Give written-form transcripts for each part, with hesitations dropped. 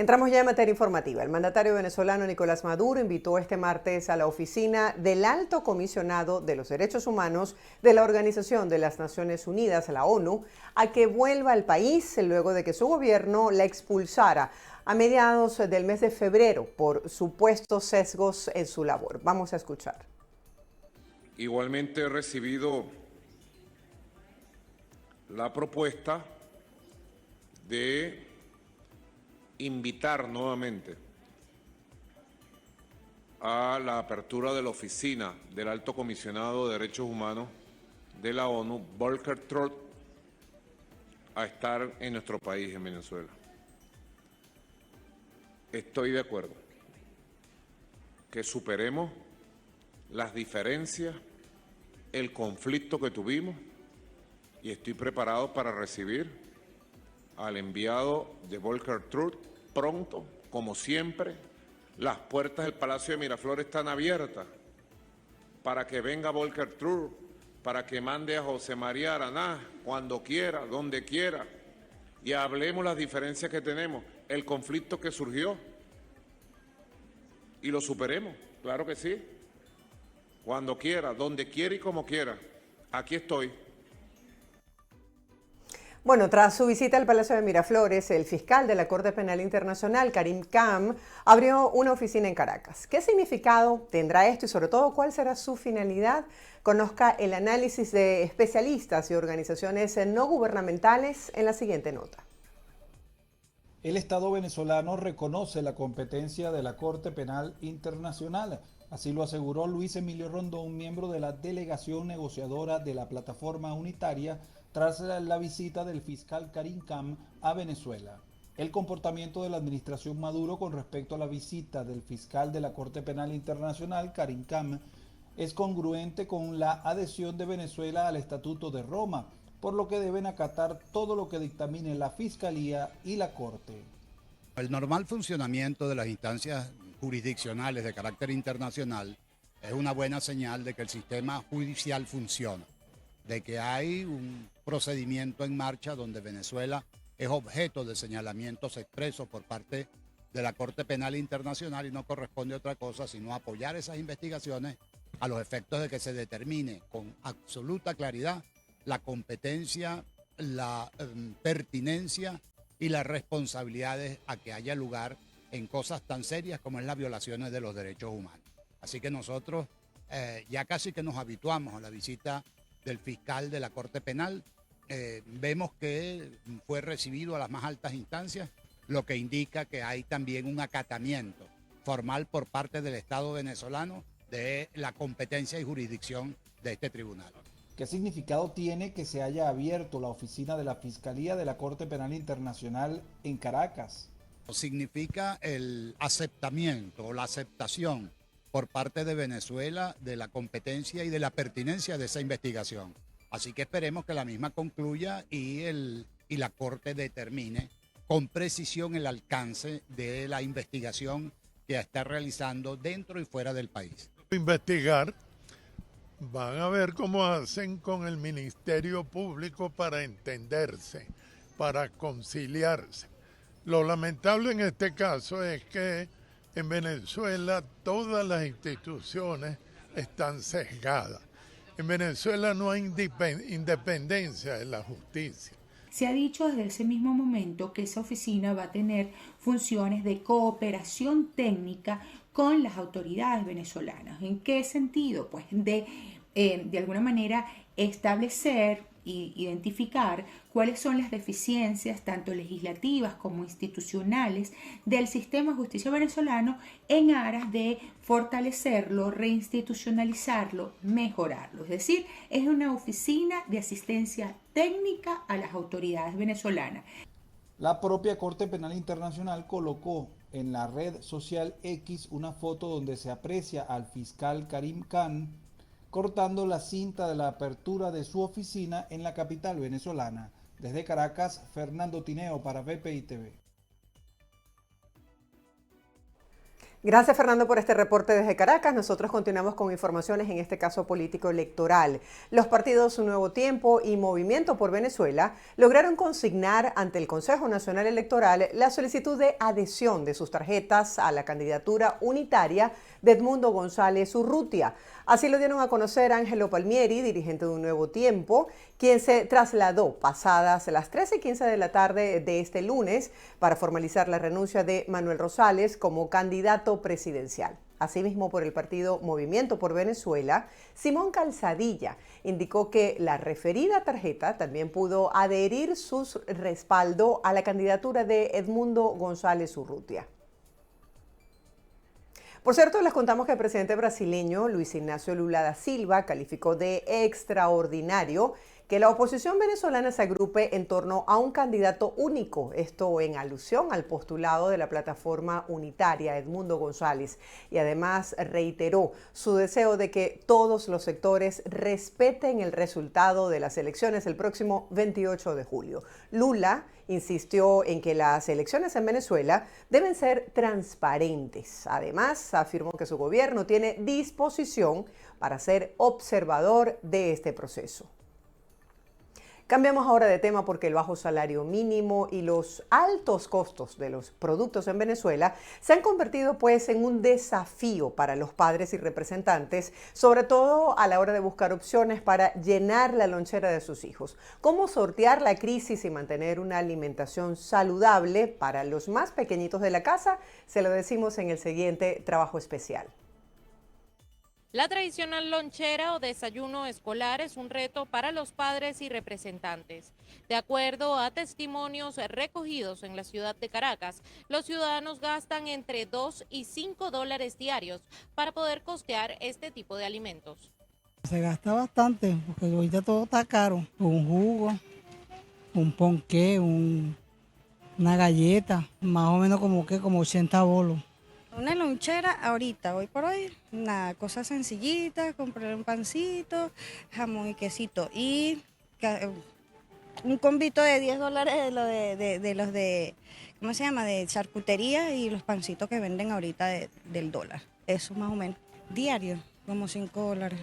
Entramos ya en materia informativa. El mandatario venezolano Nicolás Maduro invitó este martes a la oficina del Alto Comisionado de los Derechos Humanos de la Organización de las Naciones Unidas, la ONU, a que vuelva al país luego de que su gobierno la expulsara a mediados del mes de febrero por supuestos sesgos en su labor. Vamos a escuchar. Igualmente he recibido la propuesta de invitar nuevamente a la apertura de la oficina del Alto Comisionado de Derechos Humanos de la ONU, Volker Turk, a estar en nuestro país, en Venezuela. Estoy de acuerdo que superemos las diferencias, el conflicto que tuvimos, y estoy preparado para recibir al enviado de Volker Turk pronto, como siempre. Las puertas del Palacio de Miraflores están abiertas para que venga Volker Turk, para que mande a José María Araná cuando quiera, donde quiera, y hablemos las diferencias que tenemos, el conflicto que surgió, y lo superemos, claro que sí, cuando quiera, donde quiera y como quiera. Aquí estoy. Bueno, tras su visita al Palacio de Miraflores, el fiscal de la Corte Penal Internacional, Karim Khan, abrió una oficina en Caracas. ¿Qué significado tendrá esto y sobre todo cuál será su finalidad? Conozca el análisis de especialistas y organizaciones no gubernamentales en la siguiente nota. El Estado venezolano reconoce la competencia de la Corte Penal Internacional. Así lo aseguró Luis Emilio Rondón, miembro de la delegación negociadora de la Plataforma Unitaria, tras la visita del fiscal Karim Khan a Venezuela. El comportamiento de la administración Maduro con respecto a la visita del fiscal de la Corte Penal Internacional, Karim Khan, es congruente con la adhesión de Venezuela al Estatuto de Roma, por lo que deben acatar todo lo que dictamine la Fiscalía y la Corte. El normal funcionamiento de las instancias jurisdiccionales de carácter internacional es una buena señal de que el sistema judicial funciona, de que hay un procedimiento en marcha donde Venezuela es objeto de señalamientos expresos por parte de la Corte Penal Internacional y no corresponde a otra cosa sino apoyar esas investigaciones a los efectos de que se determine con absoluta claridad la competencia, la pertinencia y las responsabilidades a que haya lugar en cosas tan serias como es las violaciones de los derechos humanos. Así que nosotros ya casi que nos habituamos a la visita del fiscal de la Corte Penal. Vemos que fue recibido a las más altas instancias, lo que indica que hay también un acatamiento formal por parte del Estado venezolano de la competencia y jurisdicción de este tribunal. ¿Qué significado tiene que se haya abierto la oficina de la Fiscalía de la Corte Penal Internacional en Caracas? Significa el aceptamiento o la aceptación por parte de Venezuela de la competencia y de la pertinencia de esa investigación. Así que esperemos que la misma concluya y la Corte determine con precisión el alcance de la investigación que está realizando dentro y fuera del país. Investigar, van a ver cómo hacen con el Ministerio Público para entenderse, para conciliarse. Lo lamentable en este caso es que en Venezuela todas las instituciones están sesgadas. En Venezuela no hay independencia de la justicia. Se ha dicho desde ese mismo momento que esa oficina va a tener funciones de cooperación técnica con las autoridades venezolanas. ¿En qué sentido? Pues de alguna manera establecer e identificar cuáles son las deficiencias tanto legislativas como institucionales del sistema de justicia venezolano en aras de fortalecerlo, reinstitucionalizarlo, mejorarlo. Es decir, es una oficina de asistencia técnica a las autoridades venezolanas. La propia Corte Penal Internacional colocó en la red social X una foto donde se aprecia al fiscal Karim Khan cortando la cinta de la apertura de su oficina en la capital venezolana. Desde Caracas, Fernando Tineo para BPI TV. Gracias, Fernando, por este reporte desde Caracas. Nosotros continuamos con informaciones, en este caso político electoral. Los partidos Un Nuevo Tiempo y Movimiento por Venezuela lograron consignar ante el Consejo Nacional Electoral la solicitud de adhesión de sus tarjetas a la candidatura unitaria de Edmundo González Urrutia. Así lo dieron a conocer Ángelo Palmieri, dirigente de Un Nuevo Tiempo, quien se trasladó pasadas las 13:15 de la tarde de este lunes para formalizar la renuncia de Manuel Rosales como candidato presidencial. Asimismo, por el partido Movimiento por Venezuela, Simón Calzadilla indicó que la referida tarjeta también pudo adherir su respaldo a la candidatura de Edmundo González Urrutia. Por cierto, les contamos que el presidente brasileño Luis Ignacio Lula da Silva calificó de extraordinario que la oposición venezolana se agrupe en torno a un candidato único, esto en alusión al postulado de la plataforma unitaria Edmundo González, y además reiteró su deseo de que todos los sectores respeten el resultado de las elecciones el próximo 28 de julio. Lula insistió en que las elecciones en Venezuela deben ser transparentes. Además, afirmó que su gobierno tiene disposición para ser observador de este proceso. Cambiamos ahora de tema porque el bajo salario mínimo y los altos costos de los productos en Venezuela se han convertido pues en un desafío para los padres y representantes, sobre todo a la hora de buscar opciones para llenar la lonchera de sus hijos. ¿Cómo sortear la crisis y mantener una alimentación saludable para los más pequeñitos de la casa? Se lo decimos en el siguiente trabajo especial. La tradicional lonchera o desayuno escolar es un reto para los padres y representantes. De acuerdo a testimonios recogidos en la ciudad de Caracas, los ciudadanos gastan entre 2 y 5 dólares diarios para poder costear este tipo de alimentos. Se gasta bastante porque ahorita todo está caro. Un jugo, un ponqué, una galleta, más o menos como 80 bolos. Una lonchera ahorita, hoy por hoy, una cosa sencillita, comprar un pancito, jamón y quesito y un combito de 10 dólares de los de, ¿cómo se llama?, de charcutería y los pancitos que venden ahorita del dólar. Eso más o menos. Diario, como 5 dólares.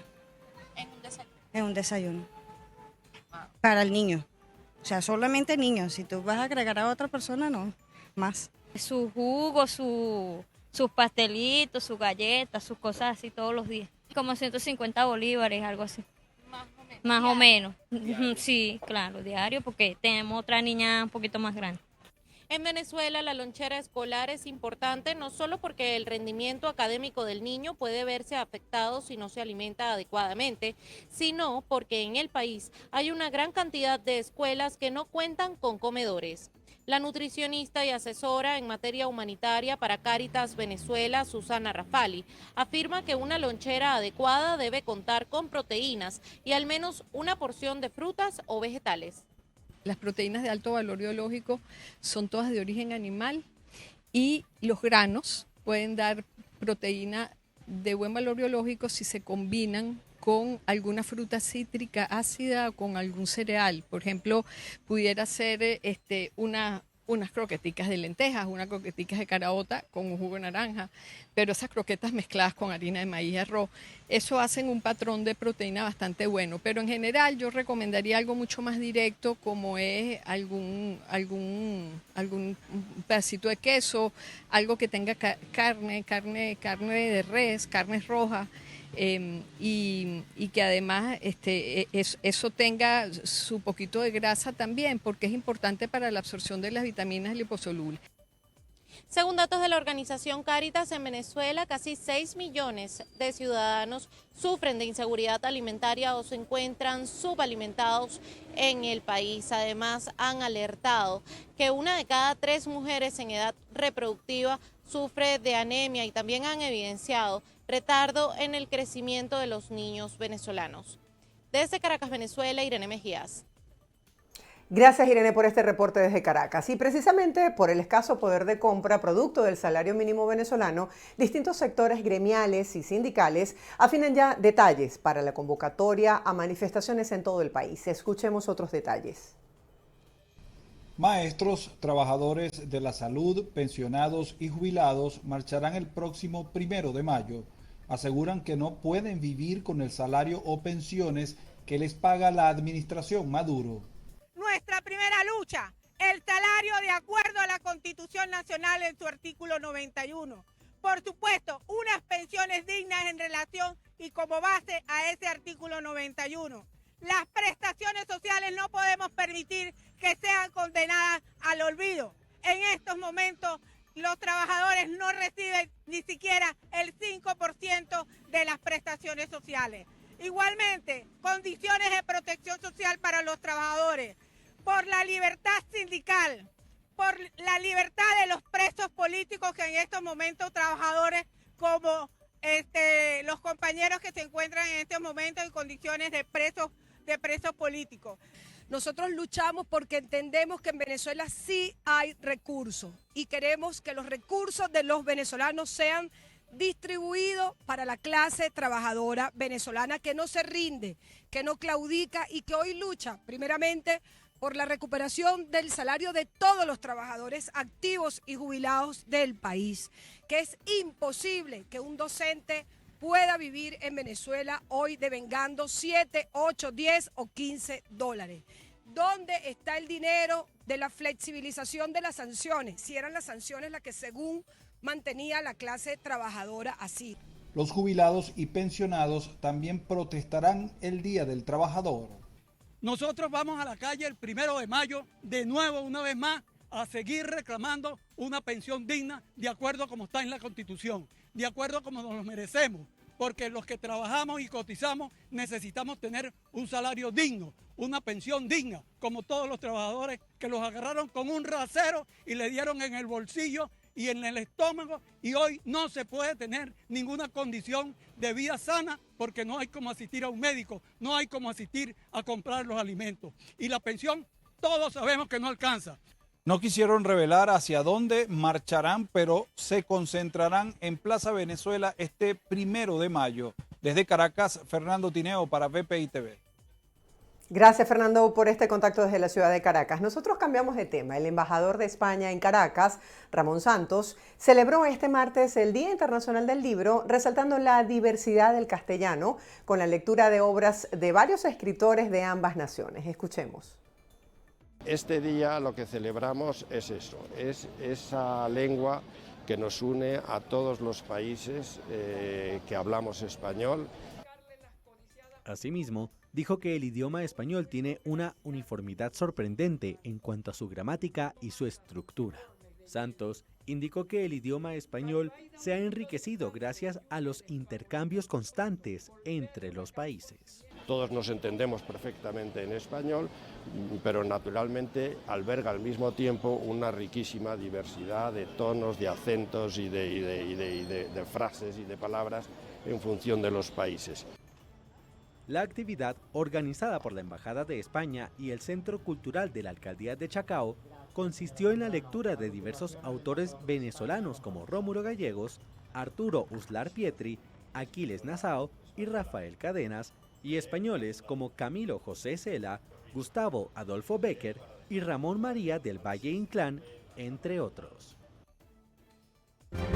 ¿En un desayuno? En un desayuno. Para el niño. O sea, solamente niños. Si tú vas a agregar a otra persona, no, más. Su jugo, sus pastelitos, sus galletas, sus cosas así todos los días. Como 150 bolívares, algo así. Más o menos. Sí, claro, diario, porque tenemos otra niña un poquito más grande. En Venezuela, la lonchera escolar es importante no solo porque el rendimiento académico del niño puede verse afectado si no se alimenta adecuadamente, sino porque en el país hay una gran cantidad de escuelas que no cuentan con comedores. La nutricionista y asesora en materia humanitaria para Cáritas Venezuela, Susana Rafali, afirma que una lonchera adecuada debe contar con proteínas y al menos una porción de frutas o vegetales. Las proteínas de alto valor biológico son todas de origen animal y los granos pueden dar proteína de buen valor biológico si se combinan con alguna fruta cítrica ácida o con algún cereal. Por ejemplo, pudiera ser unas croqueticas de lentejas, unas croqueticas de caraota con un jugo de naranja, pero esas croquetas mezcladas con harina de maíz y arroz, eso hacen un patrón de proteína bastante bueno. Pero en general yo recomendaría algo mucho más directo, como es algún pedacito de queso, algo que tenga carne de res, carnes rojas, y que además eso tenga su poquito de grasa también, porque es importante para la absorción de las vitaminas liposolubles. Según datos de la organización Cáritas, en Venezuela casi 6 millones de ciudadanos sufren de inseguridad alimentaria o se encuentran subalimentados en el país. Además, han alertado que 1 de cada 3 mujeres en edad reproductiva sufre de anemia y también han evidenciado retardo en el crecimiento de los niños venezolanos. Desde Caracas, Venezuela, Irene Mejías. Gracias, Irene, por este reporte desde Caracas. Y precisamente por el escaso poder de compra producto del salario mínimo venezolano, distintos sectores gremiales y sindicales afinan ya detalles para la convocatoria a manifestaciones en todo el país. Escuchemos otros detalles. Maestros, trabajadores de la salud, pensionados y jubilados marcharán el próximo 1 de mayo. Aseguran que no pueden vivir con el salario o pensiones que les paga la administración Maduro. Nuestra primera lucha, el salario de acuerdo a la Constitución Nacional en su artículo 91. Por supuesto, unas pensiones dignas en relación y como base a ese artículo 91. Las prestaciones sociales no podemos permitir que sean condenadas al olvido. En estos momentos los trabajadores no reciben ni siquiera el 5% de las prestaciones sociales. Igualmente, condiciones de protección social para los trabajadores, por la libertad sindical, por la libertad de los presos políticos que en estos momentos trabajadores como los compañeros que se encuentran en estos momentos en condiciones de presos políticos. Nosotros luchamos porque entendemos que en Venezuela sí hay recursos y queremos que los recursos de los venezolanos sean distribuidos para la clase trabajadora venezolana que no se rinde, que no claudica y que hoy lucha primeramente por la recuperación del salario de todos los trabajadores activos y jubilados del país, que es imposible que un docente pueda vivir en Venezuela hoy devengando 7, 8, 10 o 15 dólares. ¿Dónde está el dinero de la flexibilización de las sanciones? Si eran las sanciones las que según mantenía la clase trabajadora así. Los jubilados y pensionados también protestarán el Día del Trabajador. Nosotros vamos a la calle el 1 de mayo, de nuevo, una vez más, a seguir reclamando una pensión digna de acuerdo como está en la Constitución, de acuerdo como nos lo merecemos, porque los que trabajamos y cotizamos necesitamos tener un salario digno, una pensión digna, como todos los trabajadores que los agarraron con un rasero y le dieron en el bolsillo y en el estómago, y hoy no se puede tener ninguna condición de vida sana porque no hay como asistir a un médico, no hay como asistir a comprar los alimentos. Y la pensión todos sabemos que no alcanza. No quisieron revelar hacia dónde marcharán, pero se concentrarán en Plaza Venezuela este 1 de mayo. Desde Caracas, Fernando Tineo para BPI TV. Gracias, Fernando, por este contacto desde la ciudad de Caracas. Nosotros cambiamos de tema. El embajador de España en Caracas, Ramón Santos, celebró este martes el Día Internacional del Libro, resaltando la diversidad del castellano con la lectura de obras de varios escritores de ambas naciones. Escuchemos. Este día lo que celebramos es eso, es esa lengua que nos une a todos los países que hablamos español. Asimismo, dijo que el idioma español tiene una uniformidad sorprendente en cuanto a su gramática y su estructura. Santos indicó que el idioma español se ha enriquecido gracias a los intercambios constantes entre los países. Todos nos entendemos perfectamente en español, pero naturalmente alberga al mismo tiempo una riquísima diversidad de tonos, de acentos y de frases y de palabras en función de los países. La actividad, organizada por la Embajada de España y el Centro Cultural de la Alcaldía de Chacao, consistió en la lectura de diversos autores venezolanos como Rómulo Gallegos, Arturo Uslar Pietri, Aquiles Nassau y Rafael Cadenas, y españoles como Camilo José Cela, Gustavo Adolfo Bécquer y Ramón María del Valle Inclán, entre otros.